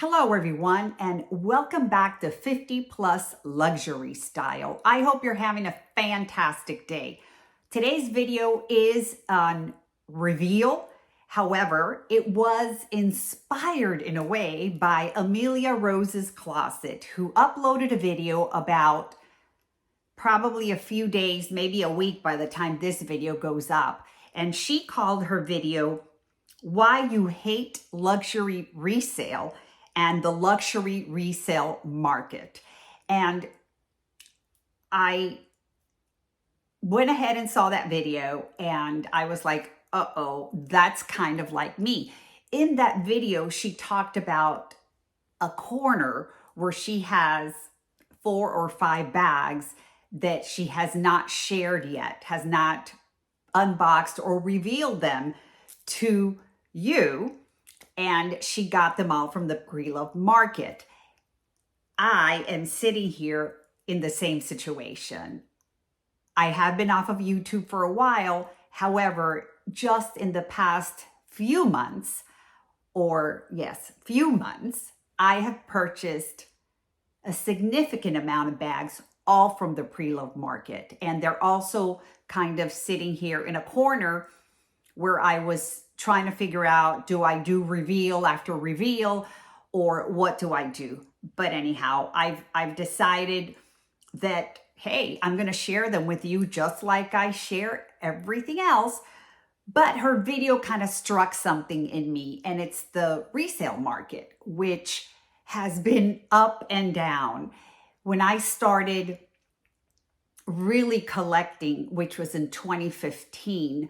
Hello everyone, and welcome back to 50 Plus Luxury Style. I hope you're having a fantastic day. Today's video is on reveal. However, it was inspired in a way by Amelia Rose's Closet, who uploaded a video about probably a few days, maybe a week by the time this video goes up. And she called her video, "Why You Hate Luxury Resale and the Luxury Resale Market." And I went ahead and saw that video and I was like, uh-oh, that's kind of like me. In that video, she talked about a corner where she has 4 or 5 bags that she has not shared yet, has not unboxed or revealed them to you, and she got them all from the Preloved market. I am sitting here in the same situation. I have been off of YouTube for a while. However, just in the past few months, I have purchased a significant amount of bags, all from the Preloved market. And they're also kind of sitting here in a corner where I was trying to figure out, do I do reveal after reveal or what do I do? But anyhow, I've decided that, hey, I'm going to share them with you just like I share everything else. But her video kind of struck something in me, and it's the resale market, which has been up and down. When I started really collecting, which was in 2015,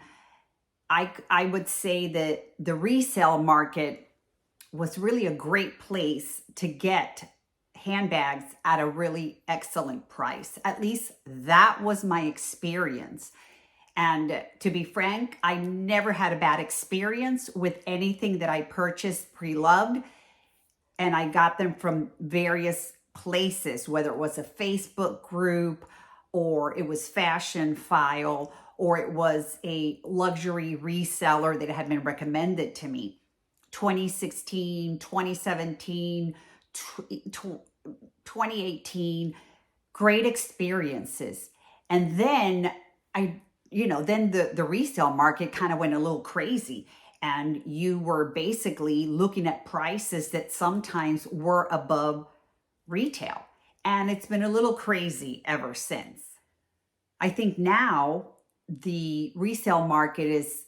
I would say that the resale market was really a great place to get handbags at a really excellent price. At least that was my experience. And to be frank, I never had a bad experience with anything that I purchased pre-loved. And I got them from various places, whether it was a Facebook group or it was Fashion File, or it was a luxury reseller that had been recommended to me. 2016, 2017, 2018, great experiences. And then the resale market kind of went a little crazy. And you were basically looking at prices that sometimes were above retail. And it's been a little crazy ever since. I think now the resale market is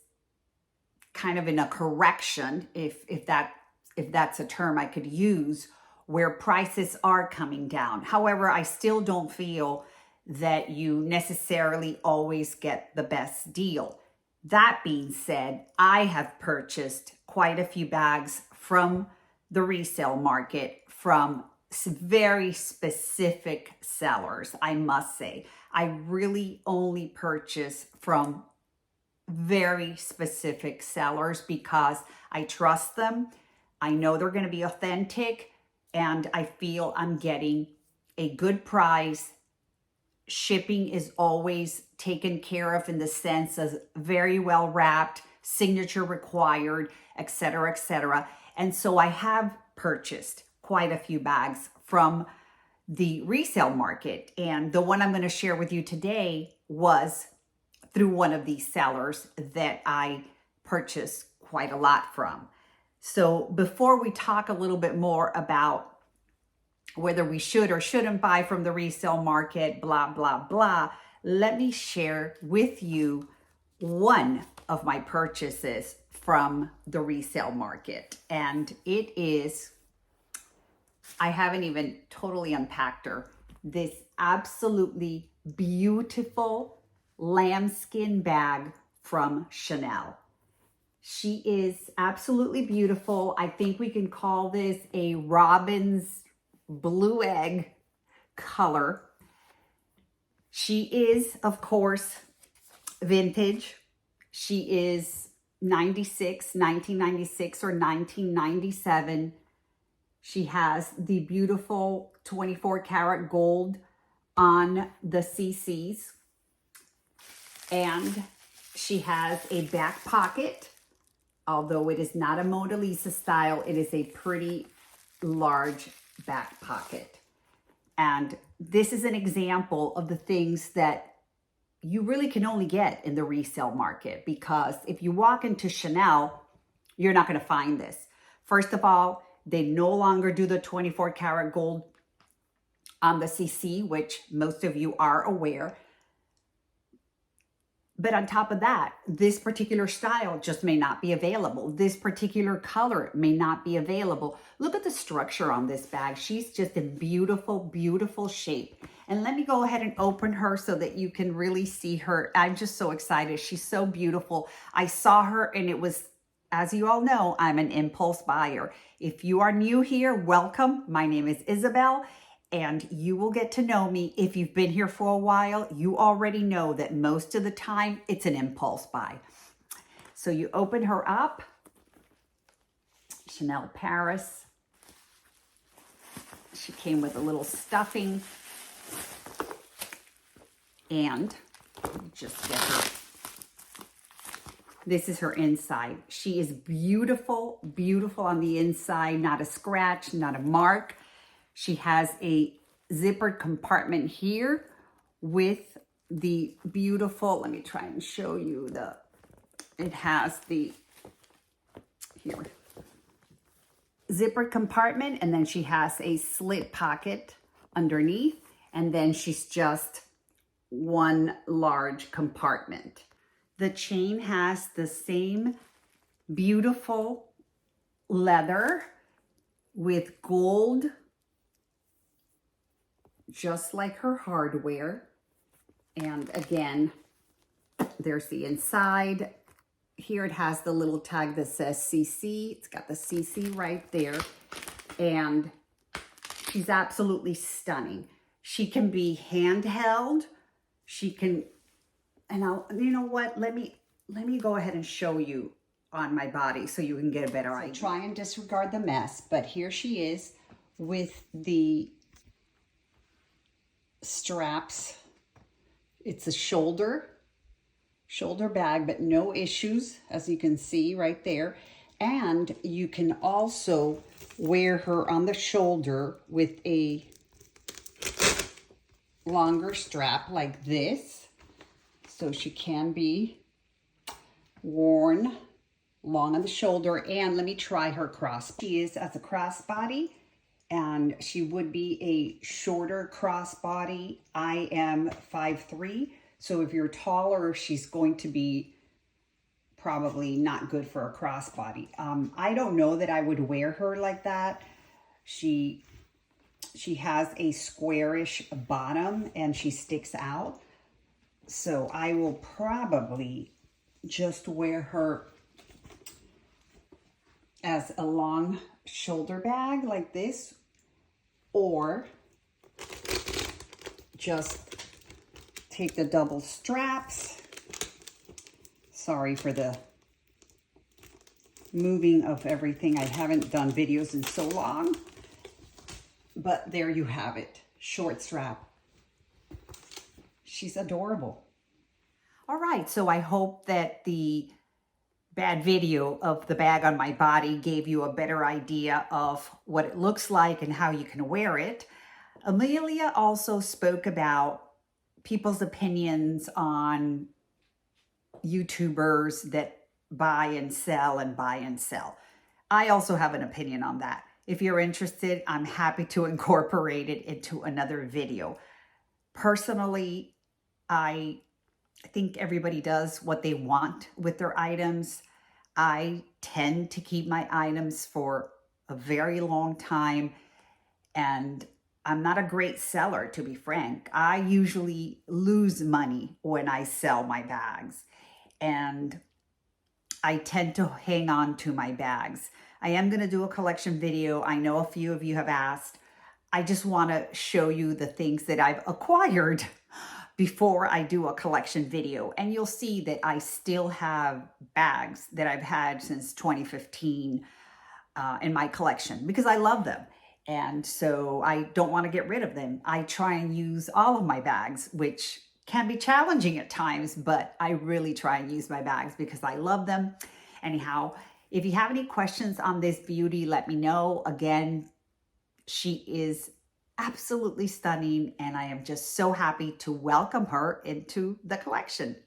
kind of in a correction, if that's a term I could use, where prices are coming down. However, I still don't feel that you necessarily always get the best deal. That being said, I have purchased quite a few bags from the resale market from very specific sellers, I must say. I really only purchase from very specific sellers because I trust them. I know they're going to be authentic, and I feel I'm getting a good price. Shipping is always taken care of in the sense of very well wrapped, signature required, etc., etc. And so I have purchased quite a few bags from the resale market. And the one I'm going to share with you today was through one of these sellers that I purchased quite a lot from. So before we talk a little bit more about whether we should or shouldn't buy from the resale market, blah, blah, blah, let me share with you one of my purchases from the resale market. And it is, I haven't even totally unpacked her, this absolutely beautiful lambskin bag from Chanel. She is absolutely beautiful. I think we can call this a robin's blue egg color. She is, of course, vintage. She is 1996 or 1997. She has the beautiful 24 karat gold on the CCs. And she has a back pocket. Although it is not a Mona Lisa style, it is a pretty large back pocket. And this is an example of the things that you really can only get in the resale market, because if you walk into Chanel, you're not going to find this. First of all, they no longer do the 24 karat gold on the CC, which most of you are aware. But on top of that, this particular style just may not be available. This particular color may not be available. Look at the structure on this bag. She's just in beautiful, beautiful shape. And let me go ahead and open her so that you can really see her. I'm just so excited. She's so beautiful. I saw her and it was, as you all know, I'm an impulse buyer. If you are new here, welcome. My name is Isabel. And you will get to know me. If you've been here for a while, you already know that most of the time it's an impulse buy. So you open her up, Chanel Paris. She came with a little stuffing. And just get her. This is her inside. She is beautiful, beautiful on the inside, not a scratch, not a mark. She has a zippered compartment here with the beautiful, let me try and show you it has the, here, zippered compartment, and then she has a slit pocket underneath, and then she's just one large compartment. The chain has the same beautiful leather with gold, just like her hardware. And again, there's the inside. Here it has the little tag that says CC. It's got the CC right there. And she's absolutely stunning. She can be handheld. She can, and you know what? Let me go ahead and show you on my body so you can get a better idea. Try and disregard the mess, but here she is with the straps. It's a shoulder bag, but no issues, as you can see right there. And you can also wear her on the shoulder with a longer strap like this, so she can be worn long on the shoulder. And let me try her cross. She is as a crossbody, and she would be a shorter crossbody. I am 5'3", so if you're taller, she's going to be probably not good for a crossbody. I don't know that I would wear her like that. She has a squarish bottom and she sticks out. So I will probably just wear her as a long shoulder bag like this, or just take the double straps. Sorry for the moving of everything. I haven't done videos in so long, but there you have it. Short strap. She's adorable. All right, so I hope that the bad video of the bag on my body gave you a better idea of what it looks like and how you can wear it. Amelia also spoke about people's opinions on YouTubers that buy and sell and buy and sell. I also have an opinion on that. If you're interested, I'm happy to incorporate it into another video. Personally, I think everybody does what they want with their items. I tend to keep my items for a very long time, and I'm not a great seller, to be frank. I usually lose money when I sell my bags, and I tend to hang on to my bags. I am going to do a collection video. I know a few of you have asked. I just want to show you the things that I've acquired before I do a collection video. And you'll see that I still have bags that I've had since 2015 in my collection because I love them. And so I don't want to get rid of them. I try and use all of my bags, which can be challenging at times, but I really try and use my bags because I love them. Anyhow, if you have any questions on this beauty, let me know. Again, She is absolutely stunning, and I am just so happy to welcome her into the collection.